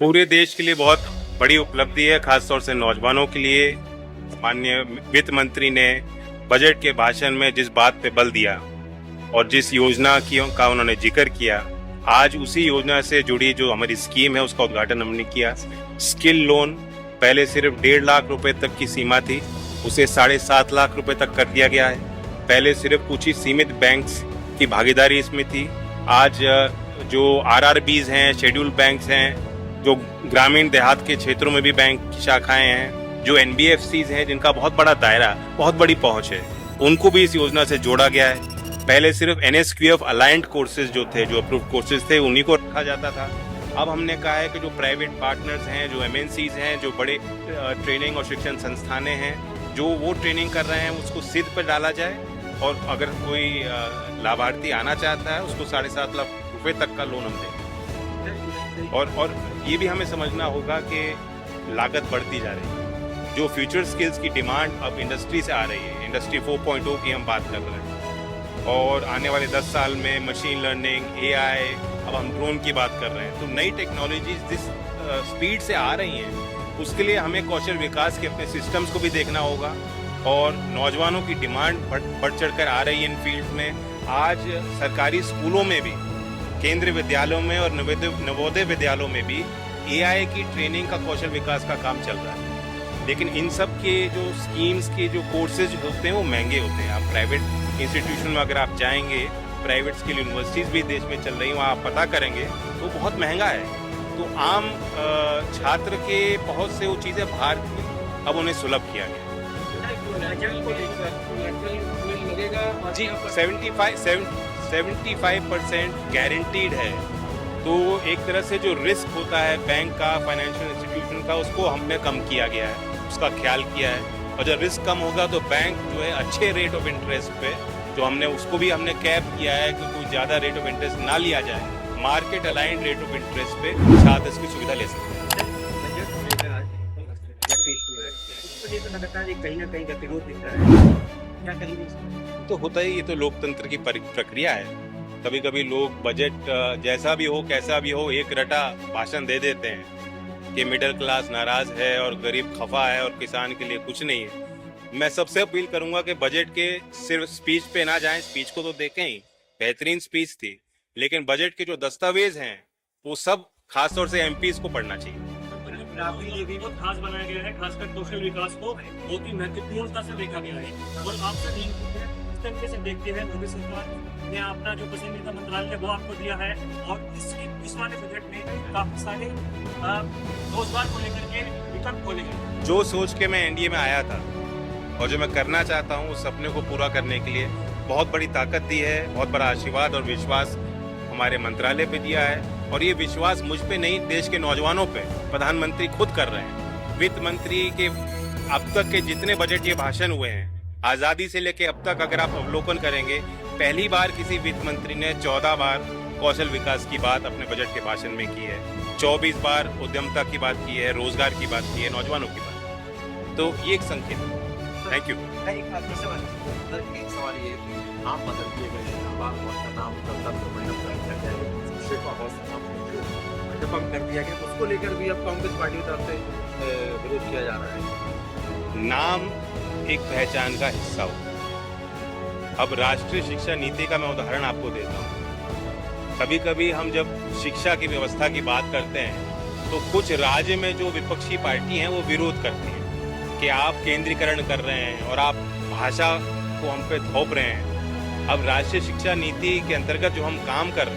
पूरे देश के लिए बहुत बड़ी उपलब्धि है, खासतौर से नौजवानों के लिए। माननीय वित्त मंत्री ने बजट के भाषण में जिस बात पे बल दिया और जिस योजना का उन्होंने जिक्र किया, आज उसी योजना से जुड़ी जो हमारी स्कीम है उसका उद्घाटन हमने किया। स्किल लोन पहले सिर्फ 1.5 लाख रुपए तक की सीमा थी, उसे 7.5 लाख रुपए तक कर दिया गया है। पहले सिर्फ कुछ ही सीमित बैंक्स की भागीदारी इसमें थी। आज जो आरआरबीज हैं, शेड्यूल बैंक्स हैं, जो ग्रामीण देहात के क्षेत्रों में भी बैंक की शाखाएं हैं, जो एनबीएफसीज हैं जिनका बहुत बड़ा दायरा, बहुत बड़ी पहुंच है, उनको भी इस योजना से जोड़ा गया है। पहले सिर्फ एनएसक्यूएफ अलाइंड कोर्सेज जो थे, जो अप्रूव्ड कोर्सेज थे, उन्हीं को रखा जाता था। अब हमने कहा है कि जो प्राइवेट पार्टनर्स हैं, जो एमएनसीज हैं, जो बड़े ट्रेनिंग और शिक्षण संस्थानें हैं, जो वो ट्रेनिंग कर रहे हैं, उसको सिद्ध पर डाला जाए। और अगर कोई लाभार्थी आना चाहता है, उसको 7.5 लाख रुपए तक का लोन हम देंगे। और ये भी हमें समझना होगा कि लागत बढ़ती जा रही है। जो फ्यूचर स्किल्स की डिमांड अब इंडस्ट्री से आ रही है, इंडस्ट्री 4.0 की हम बात कर रहे हैं, और आने वाले 10 साल में मशीन लर्निंग, एआई, अब हम ड्रोन की बात कर रहे हैं। तो नई टेक्नोलॉजीज जिस स्पीड से आ रही हैं, उसके लिए हमें कौशल विकास के अपने सिस्टम्स को भी देखना होगा। और नौजवानों की डिमांड बढ़ चढ़कर आ रही है इन फील्ड में। आज सरकारी स्कूलों में भी, केंद्रीय विद्यालयों में और नवोदय विद्यालयों में भी एआई की ट्रेनिंग का, कौशल विकास का काम चल रहा है। लेकिन इन सब के जो स्कीम्स के जो कोर्सेज होते हैं वो महंगे होते हैं। आप प्राइवेट इंस्टीट्यूशन में अगर आप जाएंगे, प्राइवेट स्किल यूनिवर्सिटीज़ भी देश में चल रही हैं, वहाँ आप पता करेंगे तो बहुत महंगा है। तो आम छात्र के बहुत से वो चीज़ें बाहर थी, अब उन्हें सुलभ किया गया। जी 75% गारंटीड है। तो एक तरह से जो रिस्क होता है बैंक का, फाइनेंशियल इंस्टीट्यूशन का, उसको हमने कम किया गया है, उसका ख्याल किया है। और जब रिस्क कम होगा तो बैंक जो है अच्छे रेट ऑफ इंटरेस्ट पे, जो हमने उसको भी हमने कैप किया है कि कोई ज़्यादा रेट ऑफ इंटरेस्ट ना लिया जाए, market aligned rate of interest पे छात्र इसकी सुविधा ले सकते हैं। कहीं ना कहीं गतिरोध दिख रहा है, क्या कहेंगे? तो होता ही, ये तो लोकतंत्र की प्रक्रिया है। कभी कभी लोग बजट जैसा भी हो, कैसा भी हो, एक रटा भाषण दे देते हैं कि मिडिल क्लास नाराज है और गरीब खफा है और किसान के लिए कुछ नहीं है। मैं सबसे अपील करूंगा कि बजट के सिर्फ स्पीच पे ना जाएं। स्पीच को तो देखें ही, बेहतरीन स्पीच थी, लेकिन बजट के जो दस्तावेज हैं वो सब खासतौर से एमपीज को पढ़ना चाहिए। ये भी बहुत खास बनाया गया है, खासकर कौशल विकास को बहुत ही महत्वपूर्णता से देखा गया है। और आप सभी इस तरीके से देखते हैं, मोदी सरकार ने अपना जो पसंदीदा मंत्रालय वो आपको दिया है, और इस वाले बजट में काफी सारे रोजगार को लेकर के विकल्प खोले गए। जो सोच के मैं एनडीए में आया था और जो मैं करना चाहता हूँ, उस सपने को पूरा करने के लिए बहुत बड़ी ताकत दी है, बहुत बड़ा आशीर्वाद और विश्वास हमारे मंत्रालय पे दिया है। और ये विश्वास मुझ पे नहीं, देश के नौजवानों पे प्रधानमंत्री खुद कर रहे हैं। वित्त मंत्री के अब तक के जितने बजट ये भाषण हुए हैं, आज़ादी से लेके अब तक अगर आप अवलोकन करेंगे, पहली बार किसी वित्त मंत्री ने 14 बार कौशल विकास की बात अपने बजट के भाषण में की है, 24 बार उद्यमता की बात की है, रोजगार की बात की है, नौजवानों की बात। तो ये एक संकेत है। Thank you. एक सवाल ये, आप बदल दिए गए नाम कर दिया गया, उसको लेकर भी अब कांग्रेस पार्टी की तरफ से विरोध किया जा रहा है। नाम एक पहचान का हिस्सा हो। अब राष्ट्रीय शिक्षा नीति का मैं उदाहरण आपको देता हूँ। कभी कभी हम जब शिक्षा की व्यवस्था की बात करते हैं तो कुछ राज्य में जो विपक्षी पार्टी हैं वो विरोध करती हैं कि आप केंद्रीकरण कर रहे हैं और आप भाषा को हम पे थोप रहे हैं। अब राष्ट्रीय शिक्षा नीति के अंतर्गत जो हम काम कर रहे हैं,